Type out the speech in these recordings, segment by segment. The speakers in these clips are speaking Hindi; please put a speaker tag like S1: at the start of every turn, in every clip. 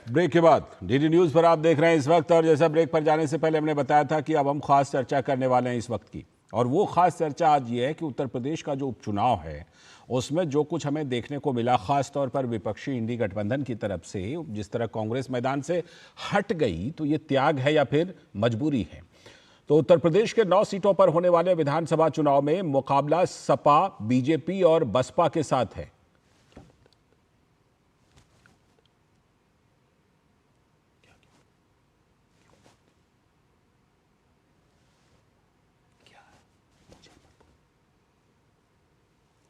S1: ब्रेक के बाद डीडी न्यूज पर आप देख रहे हैं इस वक्त। और जैसा ब्रेक पर जाने से पहले हमने बताया था कि अब हम खास चर्चा करने वाले हैं इस वक्त की, और वो खास चर्चा आज ये है कि उत्तर प्रदेश का जो उपचुनाव है उसमें जो कुछ हमें देखने को मिला, खास तौर पर विपक्षी इंडी गठबंधन की तरफ से जिस तरह कांग्रेस मैदान से हट गई, तो ये त्याग है या फिर मजबूरी है। तो उत्तर प्रदेश के 9 सीटों पर होने वाले विधानसभा चुनाव में मुकाबला सपा, बीजेपी और बसपा के साथ है।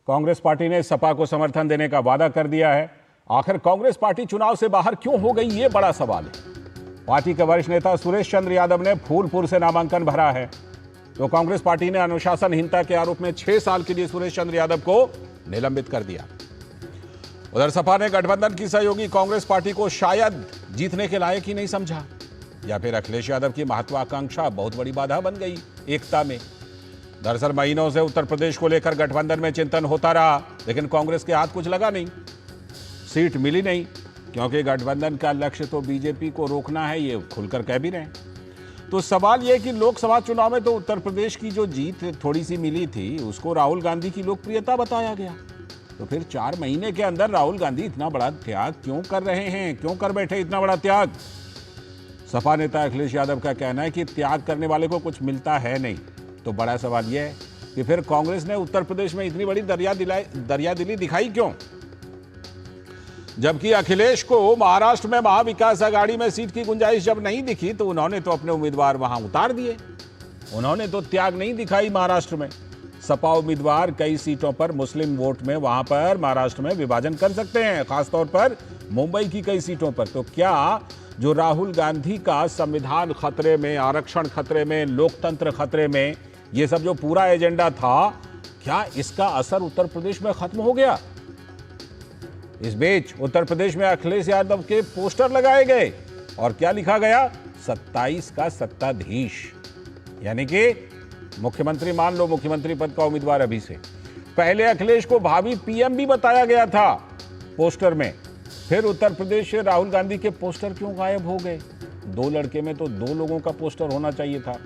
S1: कांग्रेस पार्टी ने सपा को समर्थन देने का वादा कर दिया है। आखिर कांग्रेस पार्टी चुनाव से बाहर क्यों हो गई, ये बड़ा सवाल है। पार्टी के वरिष्ठ नेता सुरेश चंद्र यादव ने फूलपुर से नामांकन भरा है। तो कांग्रेस पार्टी ने अनुशासनहीनता के आरोप में 6 साल के लिए सुरेश चंद्र यादव को निलंबित कर दिया। उधर सपा ने गठबंधन की सहयोगी कांग्रेस पार्टी को शायद जीतने के लायक ही नहीं समझा, या फिर अखिलेश यादव की महत्वाकांक्षा बहुत बड़ी बाधा बन गई एकता में। दरअसल महीनों से उत्तर प्रदेश को लेकर गठबंधन में चिंतन होता रहा, लेकिन कांग्रेस के हाथ कुछ लगा नहीं, सीट मिली नहीं, क्योंकि गठबंधन का लक्ष्य तो बीजेपी को रोकना है, ये खुलकर कह भी रहे हैं। तो सवाल यह कि लोकसभा चुनाव में तो उत्तर प्रदेश की जो जीत थोड़ी सी मिली थी उसको राहुल गांधी की लोकप्रियता बताया गया। तो फिर 4 महीने के अंदर राहुल गांधी इतना बड़ा त्याग क्यों कर रहे हैं, क्यों कर बैठे इतना बड़ा त्याग? सपा नेता अखिलेश यादव का कहना है कि त्याग करने वाले को कुछ मिलता है नहीं। तो बड़ा सवाल यह है कि फिर कांग्रेस ने उत्तर प्रदेश में इतनी बड़ी दरियादिली दिखाई क्यों, जबकि अखिलेश को महाराष्ट्र में महाविकास आघाड़ी में सीट की गुंजाइश जब नहीं दिखी तो उन्होंने तो अपने उम्मीदवार वहां उतार दिए। उन्होंने तो त्याग नहीं दिखाई महाराष्ट्र में। सपा उम्मीदवार कई सीटों पर मुस्लिम वोट में वहां पर महाराष्ट्र में विभाजन कर सकते हैं, खासतौर पर मुंबई की कई सीटों पर। तो क्या जो राहुल गांधी का संविधान खतरे में, आरक्षण खतरे में, लोकतंत्र खतरे में, ये सब जो पूरा एजेंडा था, क्या इसका असर उत्तर प्रदेश में खत्म हो गया? इस बीच उत्तर प्रदेश में अखिलेश यादव के पोस्टर लगाए गए और क्या लिखा गया? 27 का सत्ताधीश, यानी कि मुख्यमंत्री मान लो, मुख्यमंत्री पद का उम्मीदवार अभी से। पहले अखिलेश को भावी पीएम भी बताया गया था पोस्टर में, फिर उत्तर प्रदेश से राहुल गांधी के पोस्टर क्यों गायब हो गए? 2 लड़के में तो 2 लोगों का पोस्टर होना चाहिए था।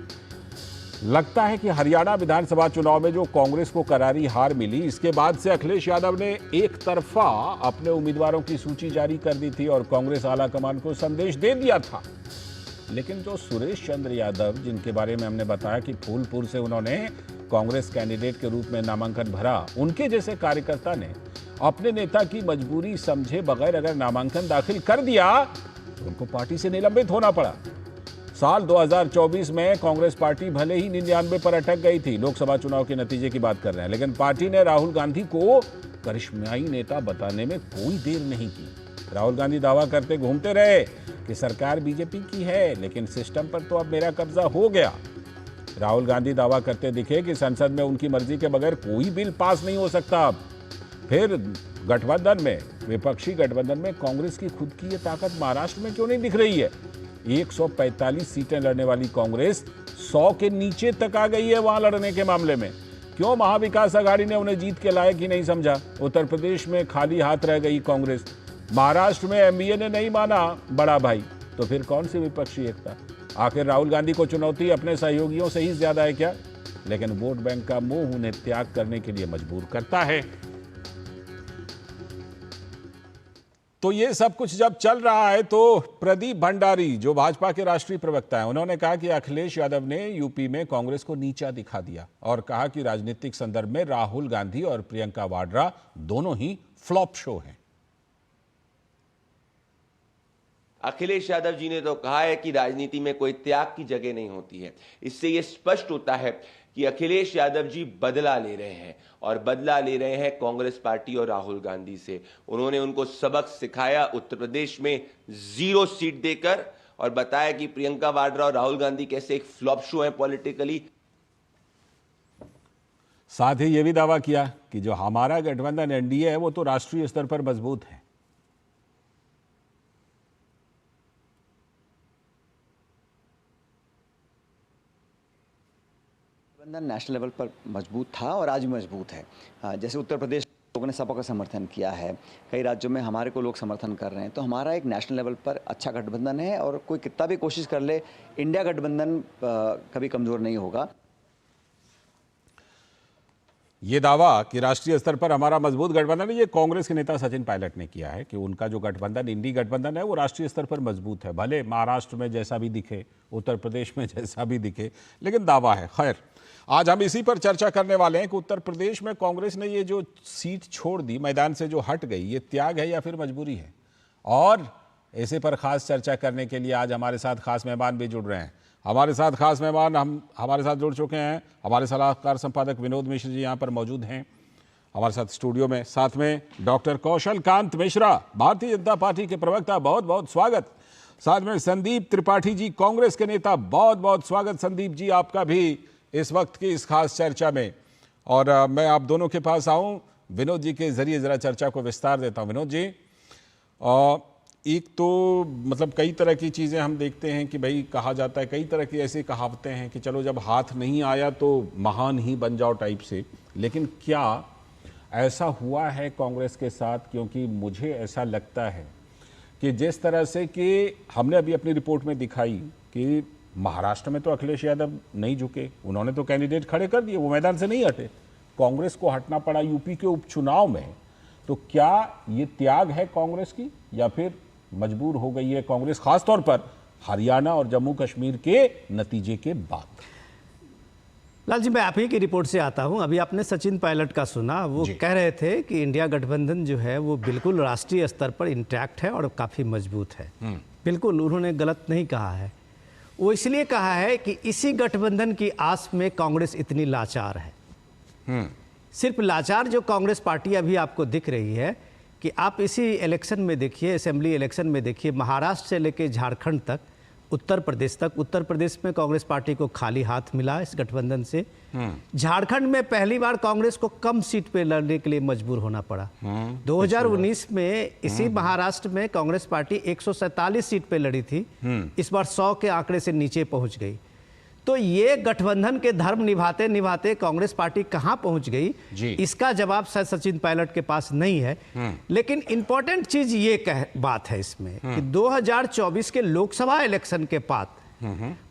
S1: लगता है कि हरियाणा विधानसभा चुनाव में जो कांग्रेस को करारी हार मिली, इसके बाद से अखिलेश यादव ने एक तरफा अपने उम्मीदवारों की सूची जारी कर दी थी और कांग्रेस आलाकमान को संदेश दे दिया था। लेकिन जो सुरेश चंद्र यादव, जिनके बारे में हमने बताया कि फूलपुर से उन्होंने कांग्रेस कैंडिडेट के रूप में नामांकन भरा, उनके जैसे कार्यकर्ता ने अपने नेता की मजबूरी समझे बगैर अगर नामांकन दाखिल कर दिया तो उनको पार्टी से निलंबित होना पड़ा। साल 2024 में कांग्रेस पार्टी भले ही 99 पर अटक गई थी, लोकसभा चुनाव के नतीजे की बात कर रहे हैं, लेकिन पार्टी ने राहुल गांधी को करिश्माई नेता बताने में कोई देर नहीं की। राहुल गांधी दावा करते घूमते रहे कि सरकार बीजेपी की है, लेकिन सिस्टम पर तो अब मेरा कब्जा हो गया। राहुल गांधी दावा करते दिखे कि संसद में उनकी मर्जी के बगैर कोई बिल पास नहीं हो सकता। अब फिर गठबंधन में, विपक्षी गठबंधन में कांग्रेस की खुद की ये ताकत महाराष्ट्र में क्यों नहीं दिख रही है? 145 सीटें लड़ने वाली कांग्रेस 100 के नीचे तक आ गई है वहां लड़ने के मामले में। क्यों महाविकास आघाड़ी ने उन्हें जीत के लायक ही नहीं समझा? उत्तर प्रदेश में खाली हाथ रह गई कांग्रेस, महाराष्ट्र में एमबीए ने नहीं माना बड़ा भाई, तो फिर कौन सी विपक्षी एकता? आखिर राहुल गांधी को चुनौती अपने सहयोगियों से ही ज्यादा है क्या? लेकिन वोट बैंक का मोह उन्हें त्याग करने के लिए मजबूर करता है। तो ये सब कुछ जब चल रहा है तो प्रदीप भंडारी, जो भाजपा के राष्ट्रीय प्रवक्ता हैं, उन्होंने कहा कि अखिलेश यादव ने यूपी में कांग्रेस को नीचा दिखा दिया और कहा कि राजनीतिक संदर्भ में राहुल गांधी और प्रियंका वाड्रा दोनों ही फ्लॉप शो हैं।
S2: अखिलेश यादव जी ने तो कहा है कि राजनीति में कोई त्याग की जगह नहीं होती है। इससे यह स्पष्ट होता है कि अखिलेश यादव जी बदला ले रहे हैं, और बदला ले रहे हैं कांग्रेस पार्टी और राहुल गांधी से। उन्होंने उनको सबक सिखाया उत्तर प्रदेश में 0 सीट देकर, और बताया कि प्रियंका वाड्रा और राहुल गांधी कैसे एक फ्लॉप शो है पॉलिटिकली।
S1: साथ ही यह भी दावा किया कि जो हमारा गठबंधन एनडीए है वो तो राष्ट्रीय स्तर पर मजबूत है।
S3: गठबंधन नेशनल लेवल पर मजबूत था और आज भी मजबूत है। जैसे उत्तर प्रदेश लोगों ने सपा का समर्थन किया है, कई राज्यों में हमारे को लोग समर्थन कर रहे हैं, तो हमारा एक नेशनल लेवल पर अच्छा गठबंधन है और कोई कितना भी कोशिश कर ले, इंडिया गठबंधन कभी कमज़ोर नहीं होगा।
S1: ये दावा कि राष्ट्रीय स्तर पर हमारा मजबूत गठबंधन है, ये कांग्रेस के नेता सचिन पायलट ने किया है कि उनका जो गठबंधन इंडी गठबंधन है वो राष्ट्रीय स्तर पर मजबूत है, भले महाराष्ट्र में जैसा भी दिखे, उत्तर प्रदेश में जैसा भी दिखे, लेकिन दावा है। खैर, आज हम इसी पर चर्चा करने वाले हैं कि उत्तर प्रदेश में कांग्रेस ने ये जो सीट छोड़ दी, मैदान से जो हट गई, ये त्याग है या फिर मजबूरी है। और इसी पर खास चर्चा करने के लिए आज हमारे साथ खास मेहमान भी जुड़ रहे हैं। हमारे साथ खास मेहमान हमारे साथ जुड़ चुके हैं। हमारे सलाहकार संपादक विनोद मिश्र जी यहाँ पर मौजूद हैं हमारे साथ स्टूडियो में। साथ में डॉक्टर कौशल कांत मिश्रा, भारतीय जनता पार्टी के प्रवक्ता, बहुत बहुत स्वागत। साथ में संदीप त्रिपाठी जी, कांग्रेस के नेता, बहुत बहुत स्वागत संदीप जी आपका भी इस वक्त की इस खास चर्चा में। और मैं आप दोनों के पास आऊँ, विनोद जी के जरिए ज़रा चर्चा को विस्तार देता हूँ। विनोद जी, एक तो मतलब कई तरह की चीज़ें हम देखते हैं कि भाई कहा जाता है, कई तरह की ऐसी कहावतें हैं कि चलो जब हाथ नहीं आया तो महान ही बन जाओ टाइप से, लेकिन क्या ऐसा हुआ है कांग्रेस के साथ? क्योंकि मुझे ऐसा लगता है कि जिस तरह से कि हमने अभी अपनी रिपोर्ट में दिखाई कि महाराष्ट्र में तो अखिलेश यादव नहीं झुके, उन्होंने तो कैंडिडेट खड़े कर दिए, वो मैदान से नहीं हटे, कांग्रेस को हटना पड़ा यूपी के उपचुनाव में। तो क्या ये त्याग है कांग्रेस की या फिर मजबूर हो गई है कांग्रेस, खासतौर पर हरियाणा और जम्मू कश्मीर के नतीजे के बाद?
S4: लाल जी, मैं आप ही की रिपोर्ट से आता हूं। अभी आपने सचिन पायलट का सुना, वो कह रहे थे कि इंडिया गठबंधन जो है वो बिल्कुल राष्ट्रीय स्तर पर इंटैक्ट है और काफ़ी मजबूत है। बिल्कुल उन्होंने गलत नहीं कहा है। वो इसलिए कहा है कि इसी गठबंधन की आस में कांग्रेस इतनी लाचार है। सिर्फ लाचार जो कांग्रेस पार्टी अभी आपको दिख रही है कि आप इसी इलेक्शन में देखिए, असेंबली इलेक्शन में देखिए, महाराष्ट्र से लेकर झारखंड तक, उत्तर प्रदेश तक, उत्तर प्रदेश में कांग्रेस पार्टी को खाली हाथ मिला इस गठबंधन से। झारखंड में पहली बार कांग्रेस को कम सीट पे लड़ने के लिए मजबूर होना पड़ा। 2019 में इसी महाराष्ट्र में कांग्रेस पार्टी 147 सीट पे लड़ी थी, इस बार 100 के आंकड़े से नीचे पहुंच गई। तो ये गठबंधन के धर्म निभाते निभाते कांग्रेस पार्टी कहां पहुंच गई, इसका जवाब शायद सचिन पायलट के पास नहीं है। लेकिन इंपॉर्टेंट चीज ये बात है इसमें कि 2024 के लोकसभा इलेक्शन के बाद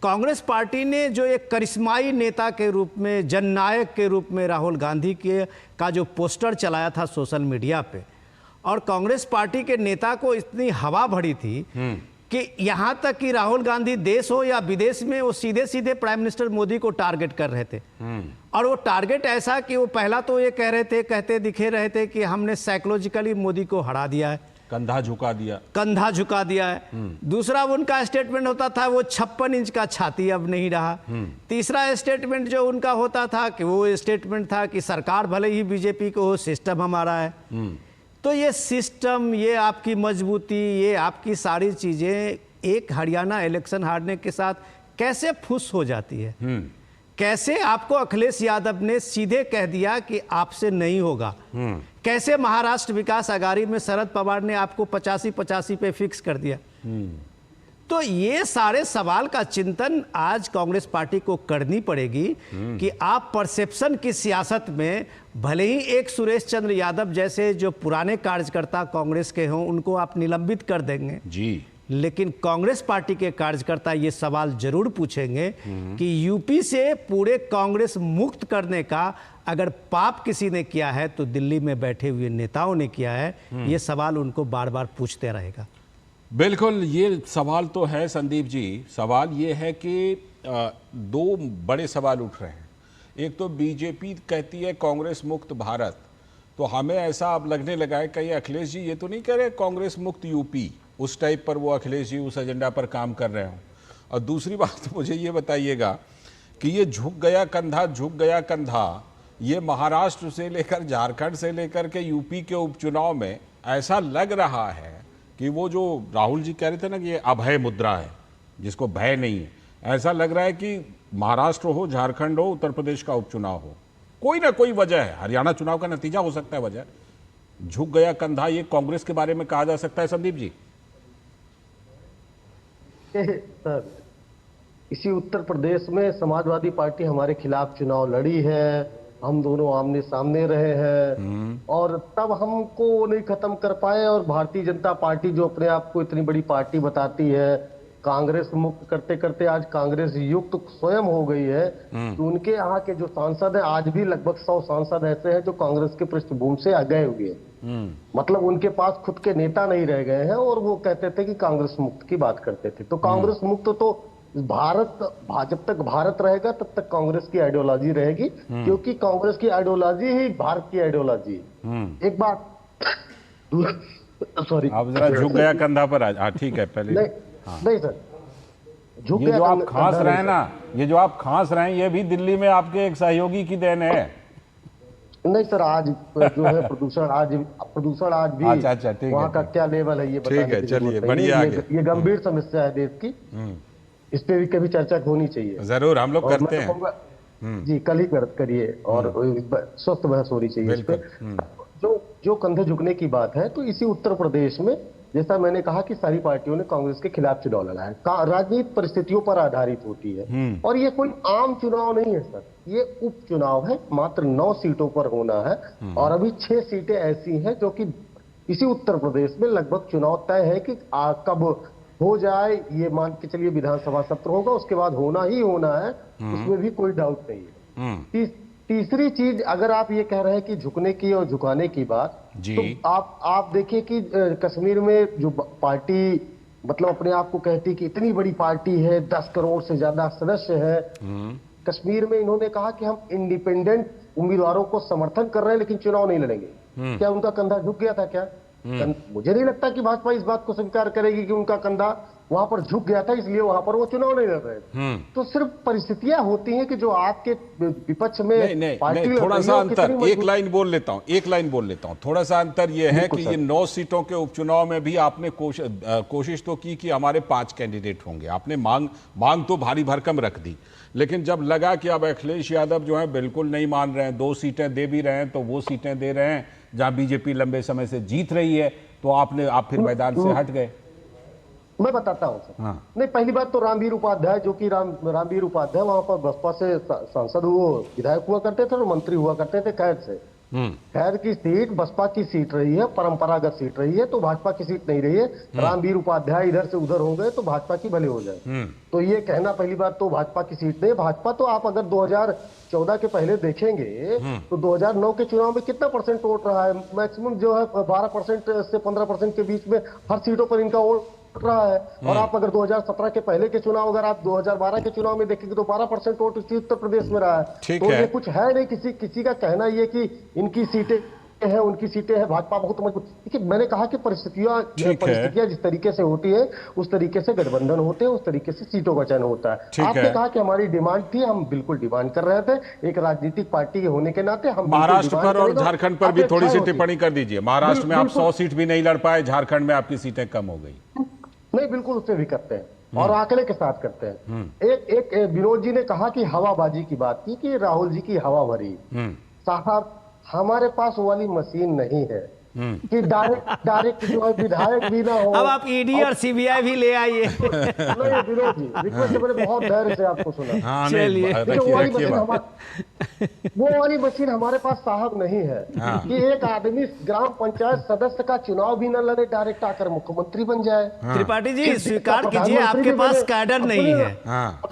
S4: कांग्रेस पार्टी ने जो एक करिश्माई नेता के रूप में, जननायक के रूप में राहुल गांधी का जो पोस्टर चलाया था सोशल मीडिया पे, और कांग्रेस पार्टी के नेता को इतनी हवा भरी थी कि यहाँ तक कि राहुल गांधी देश हो या विदेश में वो सीधे सीधे प्राइम मिनिस्टर मोदी को टारगेट कर रहे थे। और वो टारगेट ऐसा कि वो पहला तो ये कहते दिखे रहे थे कि हमने साइकोलॉजिकली मोदी को हरा दिया है,
S1: कंधा झुका दिया है। दूसरा उनका स्टेटमेंट होता था वो 56 इंच का छाती अब नहीं रहा। तीसरा स्टेटमेंट जो उनका होता था कि वो स्टेटमेंट था कि सरकार भले ही बीजेपी को हो, सिस्टम हमारा है। तो ये सिस्टम, ये आपकी मजबूती, ये आपकी सारी चीजें एक हरियाणा इलेक्शन हारने के साथ कैसे फुस हो जाती है? कैसे आपको अखिलेश यादव ने सीधे कह दिया कि आपसे नहीं होगा? कैसे महाराष्ट्र विकास अघाड़ी में शरद पवार ने आपको 85-85 पे फिक्स कर दिया? तो ये सारे सवाल का चिंतन आज कांग्रेस पार्टी को करनी पड़ेगी कि आप परसेप्शन की सियासत में भले ही एक सुरेश चंद्र यादव जैसे जो पुराने कार्यकर्ता कांग्रेस के हों उनको आप निलंबित कर देंगे जी, लेकिन कांग्रेस पार्टी के कार्यकर्ता ये सवाल जरूर पूछेंगे कि यूपी से पूरे कांग्रेस मुक्त करने का अगर पाप किसी ने किया है तो दिल्ली में बैठे हुए नेताओं ने किया है। ये सवाल उनको बार बार पूछते रहेगा। बिल्कुल, ये सवाल तो है संदीप जी। सवाल ये है कि दो बड़े सवाल उठ रहे हैं। एक तो बीजेपी कहती है कांग्रेस मुक्त भारत, तो हमें ऐसा अब लगने लगा है कहीं अखिलेश जी ये तो नहीं कह रहे कांग्रेस मुक्त यूपी, उस टाइप पर वो अखिलेश जी उस एजेंडा पर काम कर रहे हो। और दूसरी बात मुझे ये बताइएगा कि ये झुक गया कंधा, ये महाराष्ट्र से लेकर झारखंड से लेकर के यूपी के उपचुनाव में ऐसा लग रहा है कि वो जो राहुल जी कह रहे थे ना कि ये अभय मुद्रा है जिसको भय नहीं है, ऐसा लग रहा है कि महाराष्ट्र हो, झारखंड हो, उत्तर प्रदेश का उपचुनाव हो, कोई ना कोई वजह है, हरियाणा चुनाव का नतीजा हो सकता है वजह, झुक गया कंधा, ये कांग्रेस के बारे में कहा जा सकता है संदीप जी?
S5: इसी उत्तर प्रदेश में समाजवादी पार्टी हमारे खिलाफ चुनाव लड़ी है, हम दोनों आमने सामने रहे हैं और तब हमको वो नहीं खत्म कर पाए। और भारतीय जनता पार्टी जो अपने आप को इतनी बड़ी पार्टी बताती है, कांग्रेस मुक्त करते करते आज कांग्रेस युक्त स्वयं हो गई है। तो उनके यहाँ के जो सांसद हैं, आज भी लगभग 100 सांसद ऐसे हैं जो कांग्रेस के पृष्ठभूमि से आ गए हुए हैं। मतलब उनके पास खुद के नेता नहीं रह गए हैं और वो कहते थे कि कांग्रेस मुक्त की बात करते थे। तो कांग्रेस मुक्त तो जब तक भारत रहेगा तब तक कांग्रेस की आइडियोलॉजी रहेगी, क्योंकि कांग्रेस की आइडियोलॉजी ही भारत की आइडियोलॉजी है। एक बात सॉरी,
S1: आप जरा झुक गया कंधा पर आज। ठीक है, पहले
S5: नहीं सर, झुक
S1: ये
S5: गया
S1: जो आप
S5: कंधा
S1: खांस
S5: नहीं
S1: रहे हैं
S5: सर।
S1: ना, ये जो आप खांस रहे हैं, ये भी दिल्ली में आपके एक सहयोगी की देन है।
S5: नहीं सर, आज जो है प्रदूषण आज भी
S1: अच्छा, ठीक है,
S5: वहाँ का
S1: ठीक।
S5: क्या लेवल है ये
S1: ठीक है,
S5: बताने की
S1: चलिए,
S5: जरूरत नहीं
S1: बढ़िया
S5: है।
S1: आगे।
S5: ये गंभीर समस्या है देश की, इस पे भी कभी चर्चा होनी चाहिए।
S1: जरूर हम लोग
S5: और
S1: करते
S5: मैं तो
S1: हैं।
S5: कहूँगा, जी कल ही करिए और स्वस्थ बहस होनी चाहिए इस पे।
S1: बिल्कुल।
S5: जो कंधे झुकने की बात है, तो इसी उत्तर प्रदेश में जैसा मैंने कहा कि सारी पार्टियों ने कांग्रेस के खिलाफ चुनाव लड़ा है। राजनीति परिस्थितियों पर आधारित होती है और ये कोई आम चुनाव नहीं है सर, ये उपचुनाव है। मात्र 9 सीटों पर होना है और अभी 6 सीटें ऐसी हैं जो कि इसी उत्तर प्रदेश में लगभग चुनाव तय है कि कब हो जाए। ये मान के चलिए विधानसभा सत्र होगा, उसके बाद होना ही होना है, उसमें भी कोई डाउट नहीं है। तीसरी चीज, अगर आप ये कह रहे हैं कि झुकने की और झुकाने की बात,
S1: जी।
S5: तो आप देखिए कि कश्मीर में जो पार्टी मतलब अपने आप को कहती कि इतनी बड़ी पार्टी है, 10 करोड़ से ज्यादा सदस्य है, कश्मीर में इन्होंने कहा कि हम इंडिपेंडेंट उम्मीदवारों को समर्थन कर रहे हैं लेकिन चुनाव नहीं लड़ेंगे। क्या उनका कंधा झुक गया था क्या? मुझे नहीं लगता कि भाजपा इस बात को स्वीकार करेगी कि उनका कंधा वहां पर झुक गया था, इसलिए वहां पर वो चुनाव नहीं लड़ रहे थे। तो सिर्फ परिस्थितियां होती हैं कि जो आपके विपक्ष में
S1: नहीं,
S5: पार्टी
S1: थोड़ा
S5: लड़
S1: सा
S5: रही है,
S1: अंतर,
S5: कितनी
S1: एक लाइन बोल लेता हूं। थोड़ा सा अंतर यह है कि ये 9 सीटों के उपचुनाव में भी आपने कोशिश तो की कि हमारे 5 कैंडिडेट होंगे। आपने मांग तो भारी भरकम रख दी, लेकिन जब लगा कि अब अखिलेश यादव जो है बिल्कुल नहीं मान रहे हैं, 2 सीटें दे भी रहे हैं, तो वो सीटें दे रहे हैं जहां बीजेपी लंबे समय से जीत रही है, तो आप फिर मैदान से हट गए।
S5: मैं बताता हूँ सर।
S1: हाँ।
S5: नहीं, पहली बात तो रामवीर उपाध्याय, जो कि रामवीर उपाध्याय वहां पर बसपा से सांसद विधायक हुआ करते थे और मंत्री हुआ करते थे खैर से। खैर की सीट बसपा की सीट रही है, परंपरागत सीट रही है, तो भाजपा की सीट नहीं रही है। रामवीर उपाध्याय इधर से उधर हो गए तो भाजपा की भले हो जाए। तो ये कहना पहली बात तो भाजपा की सीट नहीं। भाजपा तो आप अगर 2014 के पहले देखेंगे तो 2009 के चुनाव में कितना परसेंट वोट रहा है? मैक्सिमम जो है 12% से 15% के बीच में हर सीटों पर इनका वोट रहा है। और आप अगर 2017 के पहले के चुनाव, अगर आप 2012 के चुनाव में देखेंगे तो 12% वोट इसी उत्तर प्रदेश में रहा है। तो ये कुछ है नहीं किसी का कहना ये कि इनकी सीटें हैं, उनकी सीटें हैं, भाजपा बहुत मजबूत। देखिए, मैंने कहा कि परिस्थितियां जिस तरीके से होती है उस तरीके से गठबंधन होते हैं, उस तरीके से सीटों का चयन होता है। आपने कहा कि हमारी डिमांड थी, हम बिल्कुल डिमांड कर रहे थे। एक राजनीतिक पार्टी के होने के नाते हम
S1: महाराष्ट्र पर और झारखंड पर भी थोड़ी सी टिप्पणी कर दीजिए। महाराष्ट्र में आप 100 सीट भी नहीं लड़ पाए, झारखंड में आपकी सीटें कम हो गई।
S5: नहीं, बिल्कुल उससे भी करते हैं और आंकड़े के साथ करते हैं। एक विनोद जी ने कहा कि हवाबाजी की बात की कि राहुल जी की हवा भरी। साहब, हमारे पास वो वाली मशीन नहीं है कि डायरेक्ट जो है विधायक भी ना हो।
S4: अब आप ईडी और सीबीआई भी ले आइए।
S5: नहीं विनोद जी, रिक्वेस्ट मैंने बहुत धैर्य से आपको सुना।
S4: चलिए,
S5: वो वाली मशीन हमारे पास साहब नहीं है कि एक आदमी ग्राम पंचायत सदस्य का चुनाव भी न लड़े, डायरेक्ट आकर मुख्यमंत्री बन जाए।
S4: त्रिपाठी जी, स्वीकार कीजिए आपके पास कैडर नहीं है।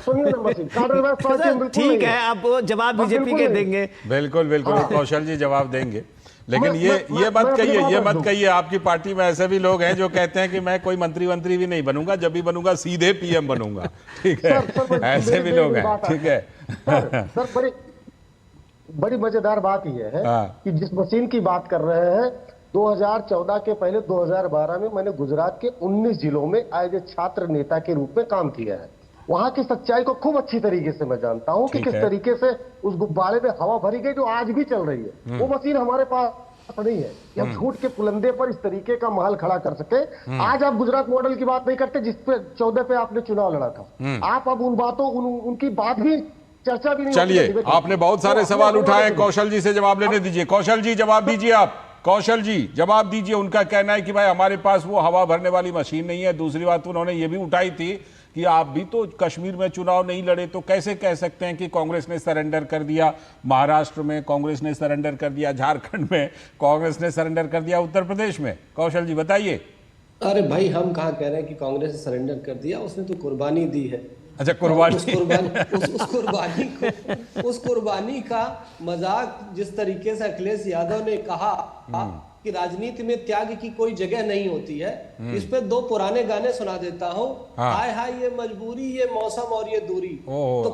S5: सुनिए ना, मशीन कैडर
S4: ठीक है, आप जवाब बीजेपी के देंगे।
S1: बिल्कुल कौशल जी जवाब देंगे, लेकिन ये मत कहिए आपकी पार्टी में ऐसे भी लोग हैं जो कहते हैं कि मैं कोई मंत्री भी नहीं बनूंगा, जब भी बनूंगा सीधे पीएम बनूंगा। ठीक है, ऐसे भी लोग हैं। ठीक है
S5: सर, बड़ी मजेदार बात यह है कि जिस मशीन की बात कर रहे हैं, 2014 के पहले 2012 में मैंने गुजरात के 19 जिलों में एज ए छात्र नेता के रूप में काम किया है। वहां की सच्चाई को खूब अच्छी तरीके से मैं जानता हूं कि किस तरीके से उस गुब्बारे में हवा भरी गई जो आज भी चल रही है। वो मशीन हमारे पास नहीं है कि हम झूठ के पुलंदे पर इस तरीके का महल खड़ा कर सके। आज आप गुजरात मॉडल की बात नहीं करते जिसपे 14 पे आपने चुनाव लड़ा था। आप अब उन बातों उनकी बात भी चर्चा भी नहीं।
S1: चलिए, आपने बहुत सारे सवाल उठाए, कौशल जी से जवाब लेने दीजिए। कौशल जी जवाब दीजिए। आप कौशल जी जवाब दीजिए। उनका कहना है कि भाई हमारे पास वो हवा भरने वाली मशीन नहीं है। दूसरी बात उन्होंने ये भी उठाई थी कि आप भी तो कश्मीर में चुनाव नहीं लड़े, तो कैसे कह सकते हैं कि कांग्रेस ने सरेंडर कर दिया, महाराष्ट्र में कांग्रेस ने सरेंडर कर दिया, झारखंड में कांग्रेस ने सरेंडर कर दिया, उत्तर प्रदेश में? कौशल जी बताइए।
S6: अरे भाई, हम कहाँ कह रहे हैं कि कांग्रेस ने सरेंडर कर दिया, उसने तो कुर्बानी दी है।
S1: अच्छा, कुर्बानी।
S6: उस कुर्बानी का मजाक जिस तरीके से अखिलेश यादव ने कहा कि राजनीति में त्याग की कोई जगह नहीं होती है, इस पे 2 पुराने गाने सुना देता हूँ। हाय हाय ये मजबूरी, ये मौसम और ये दूरी। तो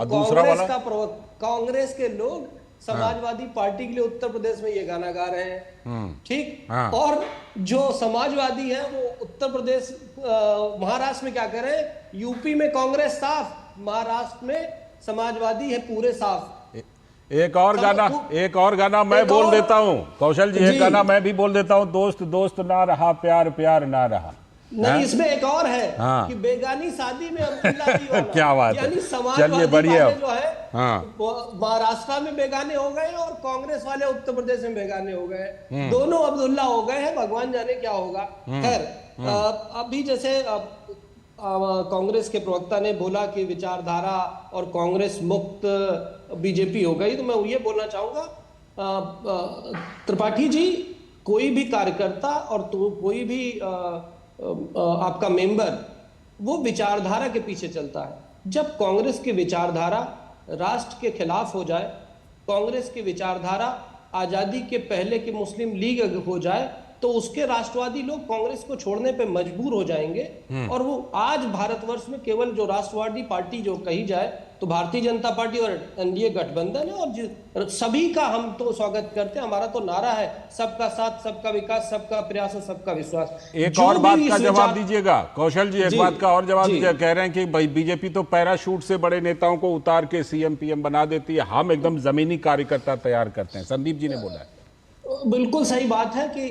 S6: कांग्रेस के लोग समाजवादी पार्टी के लिए उत्तर प्रदेश में ये गाना गा रहे हैं, ठीक। और जो समाजवादी है वो उत्तर प्रदेश महाराष्ट्र में क्या कर रहे हैं? यूपी में कांग्रेस साफ, महाराष्ट्र में समाजवादी है पूरे साफ।
S1: एक और गाना मैं बोल देता हूँ कौशल जी, एक गाना मैं भी बोल देता हूँ, दोस्त दोस्त ना रहा, प्यार प्यार ना रहा।
S6: नहीं, इसमें एक और है कि बेगानी शादी में अब्दुल्ला दीवाना।
S1: क्या बात है,
S6: यानी समाजवादी
S1: बढ़िया
S6: जो है महाराष्ट्र में बेगाने हो गए और कांग्रेस वाले उत्तर प्रदेश में बेगाने हो गए, दोनों अब्दुल्ला हो गए हैं। भगवान जाने क्या होगा। खैर, अभी जैसे कांग्रेस के प्रवक्ता ने बोला कि विचारधारा और कांग्रेस मुक्त बीजेपी हो गई, तो मैं ये बोलना चाहूंगा त्रिपाठी जी, कोई भी कार्यकर्ता और तो कोई भी आपका मेंबर वो विचारधारा के पीछे चलता है। जब कांग्रेस की विचारधारा राष्ट्र के खिलाफ हो जाए, कांग्रेस की विचारधारा आजादी के पहले की मुस्लिम लीग हो जाए, तो उसके राष्ट्रवादी लोग कांग्रेस को छोड़ने पे मजबूर हो जाएंगे। और वो आज भारतवर्ष में केवल जो राष्ट्रवादी पार्टी जो कही जाए तो भारतीय जनता पार्टी और एनडीए गठबंधन है, और सभी का हम तो स्वागत करते हैं। हमारा तो नारा है सबका साथ, सबका विकास, सबका प्रयास और सबका विश्वास।
S1: एक और बात का जवाब दीजिएगा कौशल जी, एक बात का और जवाब दीजिएगा। कह रहे हैं कि भाई बीजेपी तो पैराशूट से बड़े नेताओं को उतार के सीएम पीएम बना देती है, हम एकदम जमीनी कार्यकर्ता तैयार करते हैं। संदीप जी ने बोला है।
S6: बिल्कुल सही बात है कि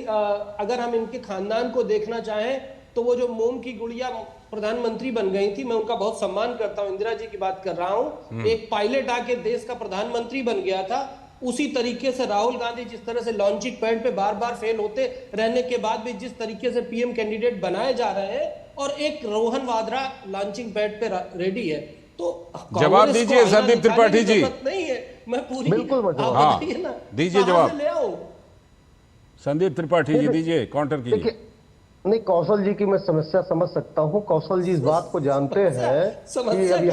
S6: अगर हम इनके खानदान को देखना चाहें तो वो जो मोम की गुड़िया प्रधानमंत्री बन गई थी, मैं उनका बहुत सम्मान करता हूं, इंदिरा जी की बात कर रहा हूं। एक पायलट आके देश का प्रधानमंत्री बन गया था। उसी तरीके से राहुल गांधी जिस तरह से लॉन्चिंग पैड पे बार बार फेल होते रहने के बाद भी जिस तरीके से पीएम कैंडिडेट बनाए जा रहे हैं, और एक रोहन वाड्रा लॉन्चिंग पैड पे रेडी है, तो
S1: जवाब दीजिए संदीप त्रिपाठी जी।
S6: नहीं है, मैं पूरी
S5: बिल्कुल
S1: दीजिए जवाब।
S6: ले आओ
S1: संदीप त्रिपाठी जी, दीजिए, काउंटर कीजिए।
S5: नहीं, कौशल जी की मैं समस्या समझ सकता हूं। कौशल जी इस बात को जानते हैं कि अब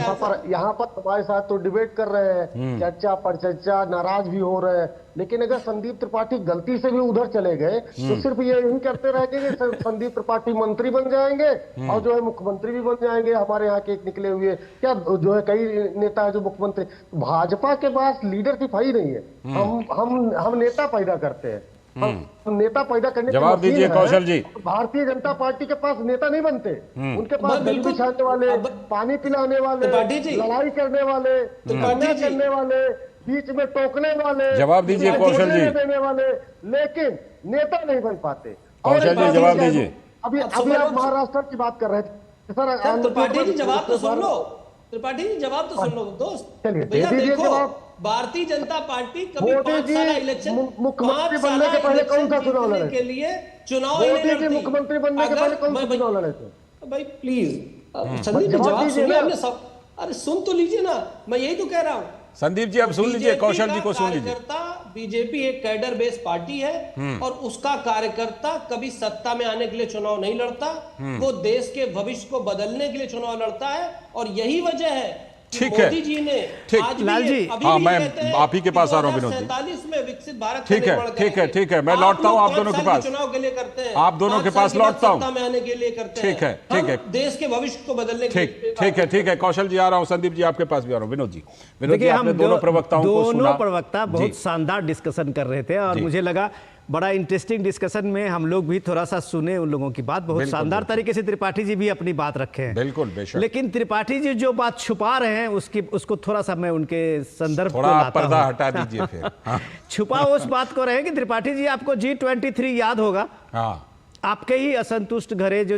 S5: यहाँ पर हमारे साथ तो डिबेट कर रहे हैं, चर्चा पर चर्चा, नाराज भी हो रहे हैं, लेकिन अगर संदीप त्रिपाठी गलती से भी उधर चले गए तो सिर्फ ये यही करते रहेंगे कि संदीप त्रिपाठी मंत्री बन जाएंगे और जो है मुख्यमंत्री भी बन जाएंगे। हमारे यहाँ के एक निकले हुए क्या जो है कई नेता है जो मुख्यमंत्री। भाजपा के पास लीडरशिप ही नहीं है। हम नेता पैदा करते हैं, हम नेता पैदा करने के
S1: जवाब दीजिए कौशल जी।
S5: भारतीय जनता पार्टी के पास नेता नहीं बनते, उनके पास दही बिछाने वाले, पानी पिलाने वाले, लड़ाई करने वाले, अन्याय करने वाले, बीच में टोकने वाले,
S1: जवाब दीजिए कौशल जी,
S5: देने वाले, लेकिन नेता नहीं बन पाते।
S1: कौशल जी जवाब दीजिए।
S5: अभी आप महाराष्ट्र की बात कर रहे थे सर,
S6: त्रिपाठी जी जवाब तो सुन लो, त्रिपाठी जी जवाब तो सुन लो दोस्त। भैया देखो, भारतीय जनता पार्टी कभी 5 साल इलेक्शन,
S5: मुख्यमंत्री बनने के पहले कौन सा चुनाव लड़े
S6: के लिए चुनाव
S5: मुख्यमंत्री बनने के पहले कौन सा चुनाव लड़े थे?
S6: भाई प्लीज संदीप जी जवाब सुनिए। हमने सब, अरे सुन तो लीजिए ना, मैं यही तो कह रहा हूँ।
S1: संदीप जी अब सुन लीजिए, कौशल जी को सुन लीजिए।
S6: बीजेपी एक कैडर बेस्ड पार्टी है और उसका कार्यकर्ता कभी सत्ता में आने के लिए चुनाव नहीं लड़ता, वो देश के भविष्य को बदलने के लिए चुनाव लड़ता है। और यही वजह है
S1: ठीक है,
S6: मोदी जी ने आज
S4: लाल जी,
S1: हाँ मैं आप ही के पास आ रहा हूँ विनोद जी।
S6: 47 में विकसित भारत
S1: ठीक है, ठीक है, मैं लौटता हूँ आप दोनों के पास।
S6: चुनाव के लिए करते हैं,
S1: आप दोनों के पास लौटता हूँ,
S6: सत्ता में आने के लिए करते हैं।
S1: ठीक है,
S6: देश के भविष्य को बदलने के लिए।
S1: ठीक है, कौशल जी आ रहा हूँ, संदीप जी आपके पास भी आ रहा हूँ। विनोद जी आपने दोनों प्रवक्ताओं को सुना।
S4: दोनों प्रवक्ता बहुत शानदार डिस्कशन कर रहे थे और मुझे लगा बड़ा इंटरेस्टिंग डिस्कशन में हम लोग भी थोड़ा सा सुने उन लोगों की बात। बहुत शानदार तरीके से त्रिपाठी जी भी अपनी बात रखे हैं।
S1: बिल्कुल बेशक।
S4: लेकिन त्रिपाठी जी जो बात छुपा रहे हैं उसको थोड़ा सा मैं उनके संदर्भ को
S1: थोड़ा
S4: लाता
S1: पर्दा
S4: हूं।
S1: हटा दीजिए फिर। हाँ।
S4: छुपा उस बात को रहे कि त्रिपाठी जी आपको G23 याद होगा।
S1: हाँ।
S4: आपके ही असंतुष्ट घरे जो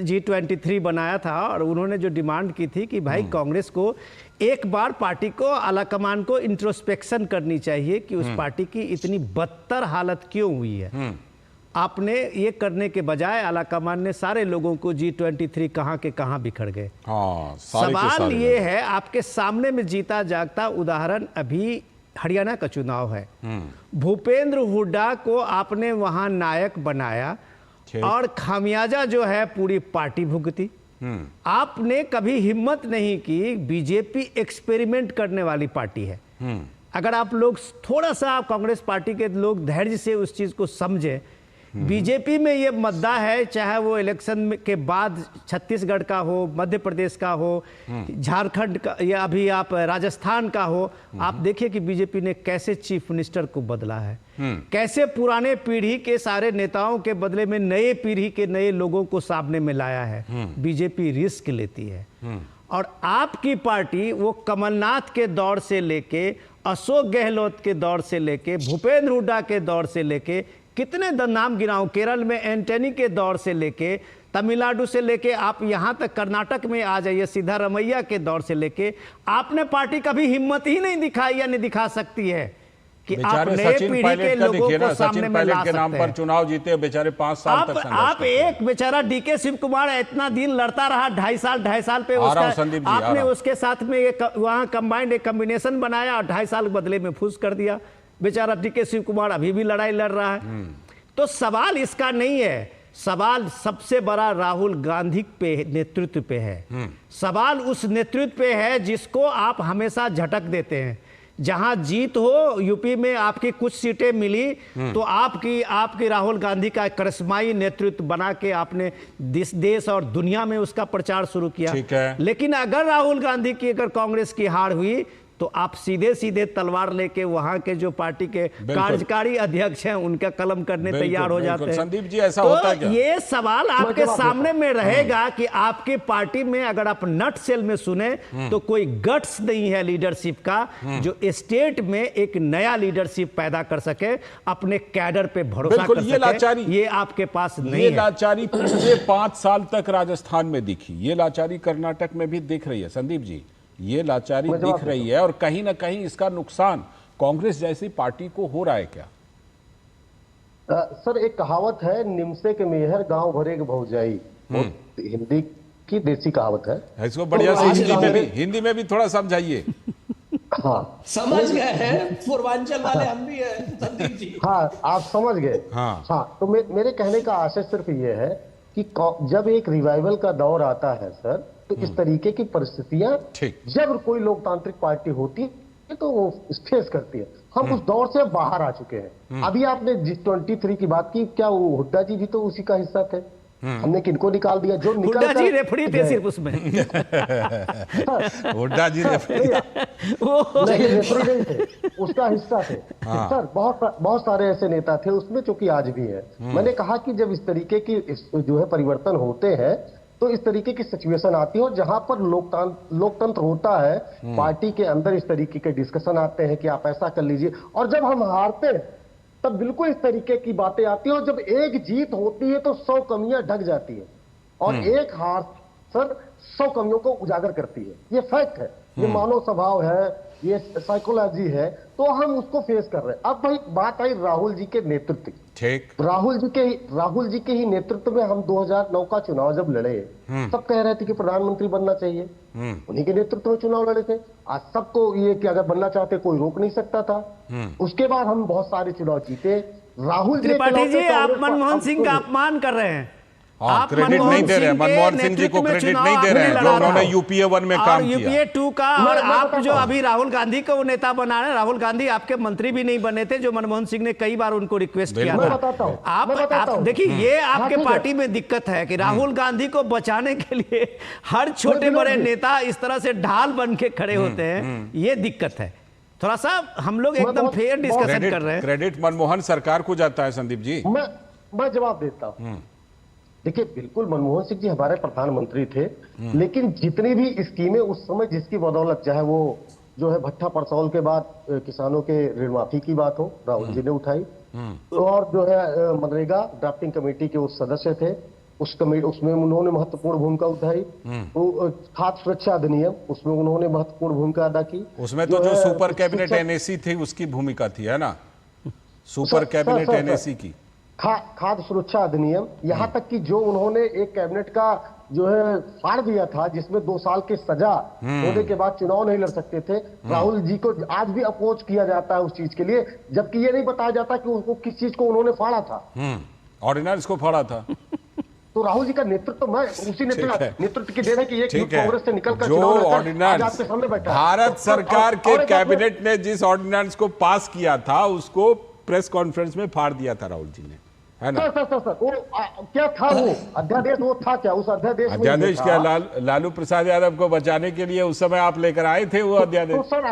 S4: G23 बनाया था और उन्होंने जो डिमांड की थी कि भाई कांग्रेस को एक बार पार्टी को आलाकमान को इंट्रोस्पेक्शन करनी चाहिए कि उस पार्टी की इतनी बदतर हालत क्यों हुई है। आपने ये करने के बजाय आलाकमान ने सारे लोगों को G23 कहाँ के कहाँ बिखर गए।
S1: हाँ, सारे के
S4: सवाल
S1: सारे
S4: ये है, आपके सामने में जीता जागता उदाहरण अभी हरियाणा का चुनाव है। भूपेंद्र हुड्डा को आपने वहां नायक बनाया और खामियाजा जो है पूरी पार्टी भुगती। आपने कभी हिम्मत नहीं की, बीजेपी एक्सपेरिमेंट करने वाली पार्टी है। अगर आप लोग थोड़ा सा, आप कांग्रेस पार्टी के लोग धैर्य से उस चीज को समझे, बीजेपी में ये मुद्दा है, चाहे वो इलेक्शन के बाद छत्तीसगढ़ का हो, मध्य प्रदेश का हो, झारखंड का, या अभी आप राजस्थान का हो, आप देखिए कि बीजेपी ने कैसे चीफ मिनिस्टर को बदला है, कैसे पुराने पीढ़ी के सारे नेताओं के बदले में नए पीढ़ी के नए लोगों को सामने में लाया है। बीजेपी रिस्क लेती है। और आपकी पार्टी वो कमलनाथ के दौर से लेके, अशोक गहलोत के दौर से लेके, भूपेंद्र हुड्डा के दौर से लेके, कितने नाम गिनाऊं, केरल में एंटनी के दौर से लेके, तमिलनाडु से लेके आप यहाँ तक कर्नाटक में आ जाइए, सिद्धारमैया के दौर से लेके, आपने पार्टी कभी हिम्मत ही नहीं दिखाई या नहीं दिखा सकती है कि आप नए पीढ़ी के लोगों को सामने में ला सकते
S1: नाम पर चुनाव जीते बेचारे 5 साल तक संघर्ष
S4: आप
S1: करते हैं।
S4: एक बेचारा डीके शिव कुमार इतना दिन लड़ता रहा, 2.5 साल पे
S1: आ रहा हूं
S4: उसका,
S1: संदीप जी,
S4: आपने उसके साथ में वहां कंबाइंड एक कॉम्बिनेशन बनाया और 2.5 साल बदले में फूस कर दिया। बेचारा डीके शिव कुमार अभी भी लड़ाई लड़ रहा है। तो सवाल इसका नहीं है, सवाल सबसे बड़ा राहुल गांधी पे, नेतृत्व पे है। सवाल उस नेतृत्व पे है जिसको आप हमेशा झटक देते हैं। जहां जीत हो, यूपी में आपकी कुछ सीटें मिली तो आपकी राहुल गांधी का करिश्माई नेतृत्व बना के आपने देश और दुनिया में उसका प्रचार शुरू किया।
S1: ठीक है।
S4: लेकिन अगर राहुल गांधी की, अगर कांग्रेस की हार हुई तो आप सीधे सीधे तलवार लेके वहां के जो पार्टी के कार्यकारी अध्यक्ष हैं उनका कलम करने तैयार हो जाते हैं।
S1: संदीप जी, ऐसा होता है क्या?
S4: ये सवाल आपके सामने में रहेगा कि आपके पार्टी में अगर आप नट सेल में सुने तो कोई गट्स नहीं है लीडरशिप का, जो स्टेट में एक नया लीडरशिप पैदा कर सके, अपने कैडर पे भरोसा कर सके। ये आपके पास नहीं है।
S1: ये लाचारी पिछले 5 साल तक राजस्थान में दिखी, ये लाचारी कर्नाटक में भी दिख रही है। संदीप जी, ये लाचारी दिख रही है और कहीं ना कहीं इसका नुकसान कांग्रेस जैसी पार्टी को हो रहा है क्या?
S5: सर, एक कहावत है, निमसे के मेहर गांव भरे के भौजाई, हिंदी की देसी कहावत है।
S1: इसको बढ़िया से हिंदी में भी थोड़ा समझाइए।
S5: हाँ,
S6: समझ गए हैं, पूर्वांचल वाले हम भी हैं संदीप जी।
S5: हाँ, आप समझ गए।
S1: हाँ,
S5: तो मेरे कहने का आशय सिर्फ ये है कि जब एक रिवाइवल का दौर आता है सर, तो इस तरीके की परिस्थितियां जब कोई लोकतांत्रिक पार्टी होती है तो वो फेस करती है। हम उस दौर से बाहर आ चुके हैं। अभी आपने G23 की बात की, क्या वो हुड्डा जी भी तो उसी का हिस्सा थे? हमने किनको निकाल दिया? जो
S4: हुड्डा जी रेफरी थे सिर्फ उसमें।
S1: हुड्डा जी रेफरी
S5: नहीं थे, उसका हिस्सा थे। सर, बहुत सारे ऐसे नेता थे उसमें जो कि आज भी है। मैंने कहा कि जब इस तरीके की जो है परिवर्तन होते हैं तो इस तरीके की सिचुएशन आती है, और जहां पर लोकतंत्र होता है, पार्टी के अंदर इस तरीके के डिस्कशन आते हैं कि आप ऐसा कर लीजिए, और जब हम हारते हैं तब बिल्कुल इस तरीके की बातें आती है, और जब एक जीत होती है तो 100 कमियां ढक जाती है, और एक हार सर 100 कमियों को उजागर करती है। ये फैक्ट है, ये मानव स्वभाव है, ये साइकोलॉजी है, तो हम उसको फेस कर रहे हैं। अब भाई बात आई राहुल जी के नेतृत्व की।
S1: ठीक,
S5: राहुल जी के ही नेतृत्व में हम 2009 का चुनाव जब लड़े, सब कह रहे थे कि प्रधानमंत्री बनना चाहिए, उन्हीं के नेतृत्व में चुनाव लड़े थे। आज सबको ये कि अगर बनना चाहते कोई रोक नहीं सकता था। उसके बाद हम बहुत सारे चुनाव जीते। राहुल
S4: त्रिपाठी जी, आप मनमोहन सिंह का अपमान कर रहे हैं।
S1: आप क्रेडिट नहीं दे रहे, मनमोहन सिंह जी को क्रेडिट नहीं दे रहे हैं जो उन्होंने यूपीए 1 में काम किया,
S4: यूपीए 2 का। और आप जो अभी राहुल गांधी को नेता बना रहे हैं, राहुल गांधी आपके मंत्री भी नहीं बने थे, जो मनमोहन सिंह ने कई बार उनको रिक्वेस्ट किया था। आप देखिए, ये आपके पार्टी में दिक्कत है कि राहुल गांधी को बचाने के लिए हर छोटे बड़े नेता इस तरह से ढाल बन के खड़े होते हैं। ये दिक्कत है। थोड़ा सा हम लोग एकदम फेयर डिस्कशन कर रहे हैं।
S1: क्रेडिट मनमोहन सरकार को जाता है। संदीप जी,
S5: मैं जवाब देता हूं। देखिए, बिल्कुल मनमोहन सिंह जी हमारे प्रधानमंत्री थे, लेकिन जितनी भी स्कीमें उस समय जिसकी बदौलत, चाहे वो जो है भट्टा परसौल के बाद किसानों के ऋण माफी की बात हो, राहुल जी ने उठाई, और जो है मनरेगा ड्राफ्टिंग कमेटी के उस सदस्य थे, उसमें उन्होंने महत्वपूर्ण भूमिका उठाई। तो खाद्य सुरक्षा अधिनियम, उसमें उन्होंने महत्वपूर्ण भूमिका अदा की।
S1: उसमें तो जो सुपर कैबिनेट एनएसी थी उसकी भूमिका थी, है ना? सुपर कैबिनेट एनएसी की
S5: खाद्य सुरक्षा अधिनियम, यहाँ तक कि जो उन्होंने एक कैबिनेट का जो है फाड़ दिया था, जिसमें 2 साल की सजा होने के बाद चुनाव नहीं लड़ सकते थे, राहुल जी को आज भी अपोज किया जाता है उस चीज के लिए, जबकि ये नहीं बताया जाता कि उनको किस चीज को उन्होंने फाड़ा था।
S1: ऑर्डिनेंस को फाड़ा था।
S5: तो राहुल जी का नेतृत्व, मैं उसी नेतृत्व की देन है कि एक
S1: ठीक है,
S5: कांग्रेस से निकलकर
S1: जो
S5: चुनाव लड़कर आज
S1: ऑर्डिनेंस
S5: आपके सामने बैठा है।
S1: भारत सरकार के
S5: और एक बात
S1: कैबिनेट ने जिस ऑर्डिनेंस को पास किया था उसको प्रेस कॉन्फ्रेंस में फाड़ दिया था राहुल जी ने, है ना?
S5: सर वो क्या था, वो अध्यादेश वो था क्या? उस अध्यादेश में ये
S1: अध्यादेश
S5: था-
S1: क्या लालू प्रसाद यादव को बचाने के लिए उस समय आप लेकर आए थे वो
S5: तो
S1: अध्यादेश?
S5: सर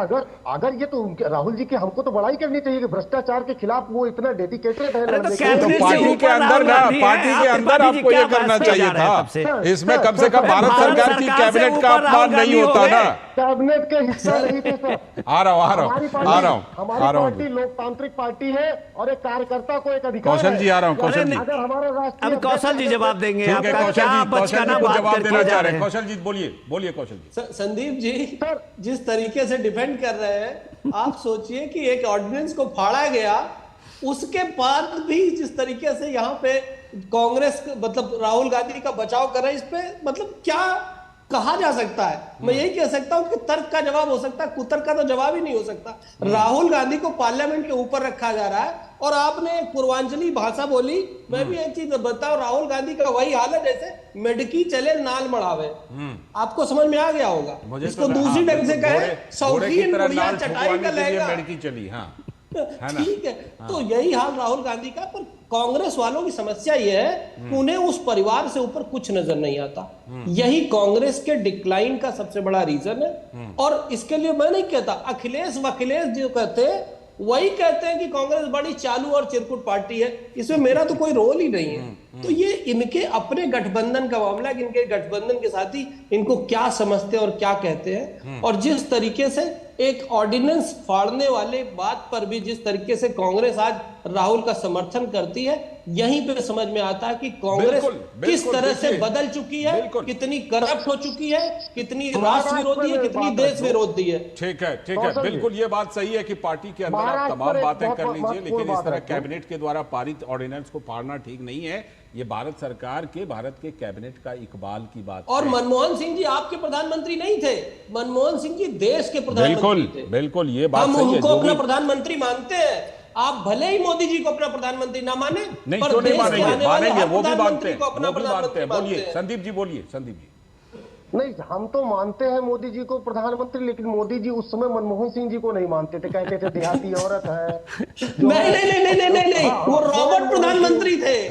S5: अगर ये तो राहुल जी की हमको तो बड़ाई करनी चाहिए कि भ्रष्टाचार के खिलाफ वो इतना डेडिकेटेड है लड़ने के लिए।
S1: तो
S4: कैबिनेट
S1: पार्टी
S4: से
S1: के
S4: ऊपर
S1: अंदर
S4: राहुल
S1: ना,
S4: गांधी
S1: पार्टी
S4: हैं,
S1: के
S4: आप
S1: अंदर
S4: त्रिपाठी जी
S1: आपको ये
S4: क्या
S1: करना
S4: बहस किए
S1: चाहिए
S4: जा रहे हैं
S1: था।
S4: तब से?
S1: इसमें कम से कम भारत
S4: भारत
S1: सरकार की
S4: सरकार से
S1: कैबिनेट का
S4: ऊपर राहुल
S1: अपमान नहीं
S4: गांधी
S1: होता
S4: हो
S1: ना।
S4: गए।
S5: कैबिनेट के हिस्सा नहीं थे सर।
S1: आ रहा हूँ
S5: हमारी पार्टी
S1: जी।
S5: लोकतांत्रिक पार्टी है और एक कार्यकर्ता को एक अधिकार
S1: कौशल
S5: है।
S1: जी आ रहा हूँ, कौशल जी।
S5: अगर हमारा राष्ट्रीय
S4: अब कौशल जी जवाब देंगे,
S1: ठीक है,
S4: आपका
S1: कौशल
S4: क्या
S1: जी, कौशल
S4: बचकाना
S1: जी को
S4: बात
S1: जवाब
S4: करके
S1: देना
S4: जा
S1: चाह
S4: रहे
S1: रहे हैं।
S4: हैं।
S1: कौशल जी बोलिए कौशल जी।
S6: संदीप जी,
S5: सर
S6: जिस तरीके से डिफेंड कर रहे हैं, आप सोचिए कि एक ऑर्डिनेंस को फाड़ा गया, उसके बाद भी जिस तरीके से यहाँ पे कांग्रेस मतलब राहुल गांधी का बचाव कर रहे हैं, इस पे मतलब क्या कहा जा सकता है? मैं यही कह सकता हूं कि तर्क का जवाब हो सकता है, कुतर्क का तो जवाब ही नहीं हो सकता। राहुल गांधी को पार्लियामेंट के ऊपर रखा जा रहा है और आपने एक पूर्वांचली भाषा बोली। मैं भी एक चीज बताऊं, राहुल गांधी का वही हाल है जैसे मेडकी चले नाल मड़ावे। आपको समझ में आ गया होगा। इसको दूसरी ढंग से कहे, शौकीन बुढ़िया चटाई का लहंगा।
S1: चली, हाँ
S6: ठीक है, तो यही हाल राहुल गांधी का। पर कांग्रेस वालों की समस्या यह है कि उन्हें उस परिवार से ऊपर कुछ नजर नहीं आता। यही कांग्रेस के डिक्लाइन का सबसे बड़ा रीजन है। और इसके लिए मैं नहीं कहता, अखिलेश जो कहते हैं वही कहते हैं कि कांग्रेस बड़ी चालू और चिरकुट पार्टी है, इसमें मेरा तो कोई रोल ही नहीं है। तो ये इनके अपने गठबंधन का मामला है कि इनके गठबंधन के साथी इनको क्या समझते हैं और क्या कहते हैं। और जिस तरीके से एक ऑर्डिनेंस फाड़ने वाले बात पर भी जिस तरीके से कांग्रेस आज राहुल का समर्थन करती है, यहीं पे समझ में आता है कि कांग्रेस किस तरह से बदल चुकी है, कितनी करप्ट हो चुकी है, कितनी राष्ट्र विरोधी है, कितनी देश विरोधी है।
S1: ठीक है, बिल्कुल ये बात सही है कि पार्टी के अंदर आप तमाम बातें कर लीजिए, लेकिन इस तरह कैबिनेट के द्वारा पारित ऑर्डिनेंस को फाड़ना ठीक नहीं है। ये भारत सरकार के, भारत के कैबिनेट का इकबाल की बात
S6: और
S1: है।
S6: मनमोहन सिंह जी आपके प्रधानमंत्री नहीं थे, मनमोहन सिंह जी देश के प्रधानमंत्री थे।
S1: बिल्कुल ये बात
S6: हम
S1: सही है।
S6: उनको अपना प्रधानमंत्री मानते हैं। आप भले ही मोदी जी को अपना प्रधानमंत्री ना माने,
S1: नहीं
S6: पर
S1: क्यों नहीं
S6: देश के
S1: मानेंगे,
S6: आने वाले
S1: मानेंगे,
S6: हर
S1: वो भी मानते
S6: प्रधानमंत्री
S1: हैं,
S6: को अपना
S1: वो भी मानते
S6: प्रधानमंत्री
S1: हैं।
S6: मानते
S1: बोलिए
S6: हैं।
S1: संदीप जी।
S5: नहीं, हम तो मानते हैं मोदी जी को प्रधानमंत्री, लेकिन मोदी जी उस समय मनमोहन सिंह जी को नहीं मानते थे, कहते थे देहाती औरत है।
S6: नहीं, वो रॉबर्ट प्रधानमंत्री थे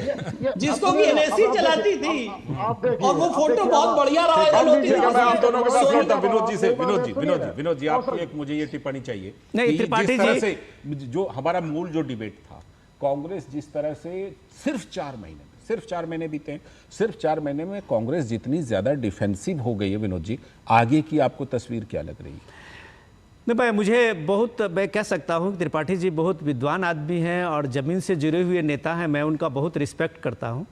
S6: जिसको कि एनएससी
S5: अब
S6: चलाती
S5: देखिए,
S6: थी।
S5: आप देखिए,
S6: और वो
S5: आप
S6: फोटो
S5: देखिए,
S6: बहुत बढ़िया रहा है।
S1: मैं आप दोनों के पास लौटता विनोद जी से।
S5: सुनिए।
S1: विनोद जी आपकी एक मुझे ये टिप्पणी चाहिए
S4: नहीं,
S1: कि
S4: त्रिपाठी
S1: जिस तरह
S4: जी-
S1: से जो हमारा मूल जो डिबेट था, कांग्रेस जिस तरह से सिर्फ 4 महीने बीते हैं, सिर्फ 4 महीने में कांग्रेस जितनी ज्यादा डिफेंसिव हो गई है, विनोद जी आगे की आपको तस्वीर क्या लग रही है?
S4: नहीं भाई, मुझे बहुत, मैं कह सकता हूँ कि त्रिपाठी जी बहुत विद्वान आदमी हैं और ज़मीन से जुड़े हुए नेता हैं, मैं उनका बहुत रिस्पेक्ट करता हूँ।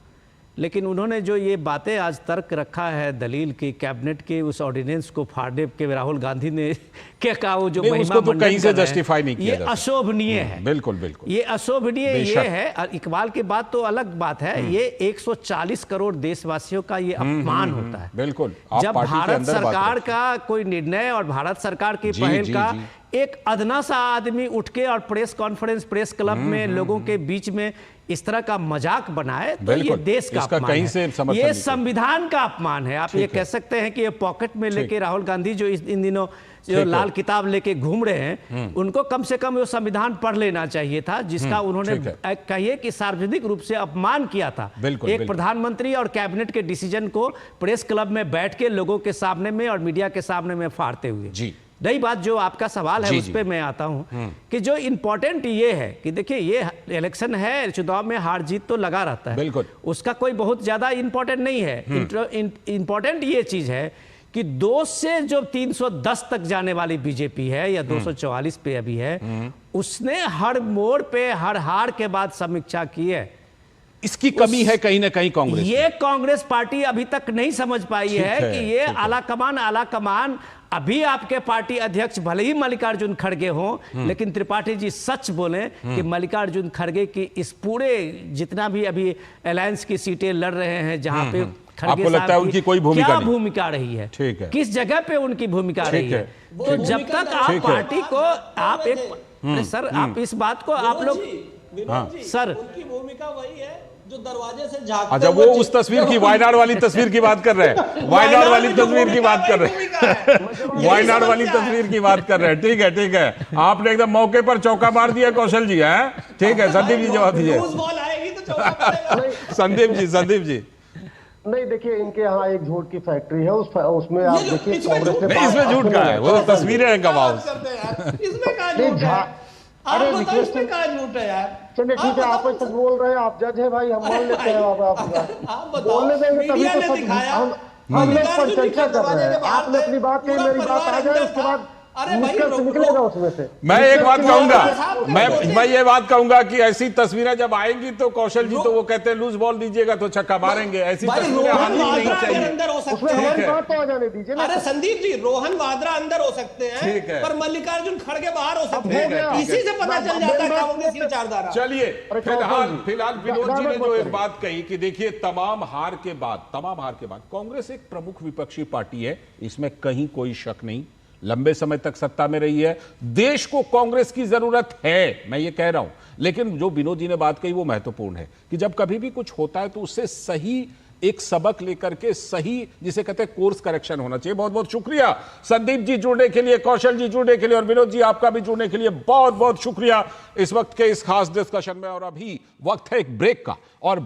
S4: लेकिन उन्होंने जो ये बातें आज तर्क रखा है दलील की, कैबिनेट के उस ऑर्डिनेंस को फाड़ने के राहुल गांधी ने क्या कहा, वो जो महिमा
S1: उसको तो
S4: मंडन
S1: कहीं से
S4: कर रहे हैं,
S1: जस्टिफाई नहीं किया
S4: ये
S1: जा सकता।
S4: अशोभनीय है।
S1: बिल्कुल
S4: ये अशोभनीय ये
S1: बेशक।
S4: है। और इकबाल की बात तो अलग बात है, ये 140 करोड़ देशवासियों का ये अपमान होता है।
S1: बिल्कुल, आप
S4: जब
S1: पार्टी के
S4: भारत
S1: अंदर बात
S4: सरकार
S1: रखिए।
S4: का कोई निर्णय और भारत सरकार की
S1: जी,
S4: पहल
S1: जी,
S4: का
S1: जी।
S4: एक अदना सा आदमी उठ के और प्रेस कॉन्फ्रेंस, प्रेस क्लब में लोगों के बीच में इस तरह का मजाक बनाए, तो ये
S1: बिल्कुल,
S4: देश का
S1: इसका
S4: अपमान
S1: कहीं
S4: है।
S1: से समर्थन
S4: ये
S1: नहीं
S4: संविधान का अपमान है। आप ये कह सकते हैं कि ये पॉकेट में लेके राहुल गांधी जो इन दिनों जो
S1: ठीक है।
S4: लाल किताब लेके घूम रहे हैं, उनको कम से कम वो संविधान पढ़ लेना चाहिए था, जिसका उन्होंने
S1: ठीक है।
S4: कहिए कि सार्वजनिक रूप से अपमान किया था।
S1: बिल्कुल,
S4: एक
S1: बिल्कुल।
S4: प्रधानमंत्री और कैबिनेट के डिसीजन को प्रेस क्लब में बैठ के लोगों के सामने में और मीडिया के सामने में फाड़ते हुए।
S1: जी।
S4: नई बात जो आपका सवाल है
S1: जी,
S4: उस
S1: जी।
S4: पे मैं आता हूं कि जो इंपॉर्टेंट ये है कि देखिए, ये इलेक्शन है, चुनाव में हार जीत तो लगा रहता है,
S1: बिल्कुल।
S4: उसका कोई बहुत ज्यादा इंपॉर्टेंट नहीं है। इंपॉर्टेंट ये चीज है कि 2 से जो 310 तक जाने वाली बीजेपी है या 244 पे अभी है, उसने हर मोड़ पे हर हार के बाद समीक्षा की है
S1: इसकी कमी है कहीं ना कहीं कांग्रेस में।
S4: ये कांग्रेस पार्टी अभी तक नहीं समझ पाई है कि ये आला कमान अभी आपके पार्टी अध्यक्ष भले ही मल्लिकार्जुन खड़गे हों, लेकिन त्रिपाठी जी सच बोलें कि मल्लिकार्जुन खड़गे की इस पूरे जितना भी अभी अलायंस की सीटें लड़ रहे हैं, जहां पे खड़गे
S1: आपको लगता है उनकी कोई भूमिका
S4: क्या
S1: नहीं?
S4: भूमिका रही है,
S1: ठीक है।
S4: किस जगह पे उनकी भूमिका रही है? तो जब तक आप पार्टी को आप एक अरे सर आप इस बात को आप लोग
S6: विनोद जी,
S4: सर
S6: उनकी भूमिका वही है जो दरवाजे से झांकते
S1: अच्छा, वो उस तस्वीर की वायनाड वाली तस्वीर की बात कर रहे हैं, वायनाड वाली तस्वीर की बात कर रहे हैं, वायनाड वाली तस्वीर की बात कर रहे हैं। ठीक है, ठीक है, आपने एकदम मौके पर चौका मार दिया कौशल जी, है ठीक है। संदीप जी जवाब दीजिए।
S6: बॉल आएगी तो चौका पड़ेगा।
S1: संदीप जी
S5: नहीं, देखिए इनके यहाँ एक झूठ की फैक्ट्री है, उसमें आप देखिए कांग्रेस ने
S1: नहीं, इसमें झूठ का है, वो तो तस्वीरें हैं गवाह।
S6: इसमें कहा झूठ है?
S5: अरे
S6: आप बताओ इसमें कहा झूठ है यार?
S5: चलिए ठीक है, आप सच बोल रहे हैं, आप जज है भाई, हम मान लेते हैं।
S6: आप बताओ,
S5: बोलने देंगे तभी
S6: मीडिया
S5: तो
S6: ने
S5: सच।
S6: दिखाया,
S5: हम लोग पर चर्चा कर रहे हैं, आपने अपनी बात कही, मेरी बात आ जाए, उसके बाद निकल से निकलेगा उसमें से।
S1: मैं एक बात कहूंगा, मैं ये बात कहूंगा कि ऐसी तस्वीरें जब आएंगी तो कौशल जी तो वो कहते हैं लूज बॉल दीजिएगा तो छक्का मारेंगे, ऐसी तस्वीरें आनी नहीं चाहिए।
S6: अंदर हो
S5: उसमें
S6: सकते हैं।
S5: हमारी बात तो आ जाने दीजिए ना।
S6: अरे संदीप जी, रोहन वाड्रा अंदर हो सकते
S1: ठीक है।
S6: हैं, पर मल्लिकार्जुन खड़गे बाहर हो सकते
S5: हो
S6: हैं।
S5: गया।
S6: इसी से पता चल जाता है कांग्रेस की विचारधारा।
S1: चलिए, फिलहाल विनोद जी ने जो एक
S5: करिए।
S1: बात कही कि देखिए तमाम हार के बाद कांग्रेस एक प्रमुख विपक्षी पार्टी है, इसमें कहीं कोई शक नहीं, लंबे समय तक सत्ता में रही है, देश को कांग्रेस की जरूरत है, मैं ये कह रहा हूं। लेकिन जो विनोद जी ने बात कही वो महत्वपूर्ण है कि जब कभी भी कुछ होता है तो उससे सही एक सबक लेकर के सही, जिसे कहते हैं कोर्स करेक्शन होना चाहिए। बहुत बहुत शुक्रिया संदीप जी जुड़ने के लिए, कौशल जी जुड़ने के लिए, और विनोद जी आपका भी जुड़ने के लिए बहुत बहुत शुक्रिया इस वक्त के इस खास डिस्कशन में। और अभी वक्त है एक ब्रेक का, और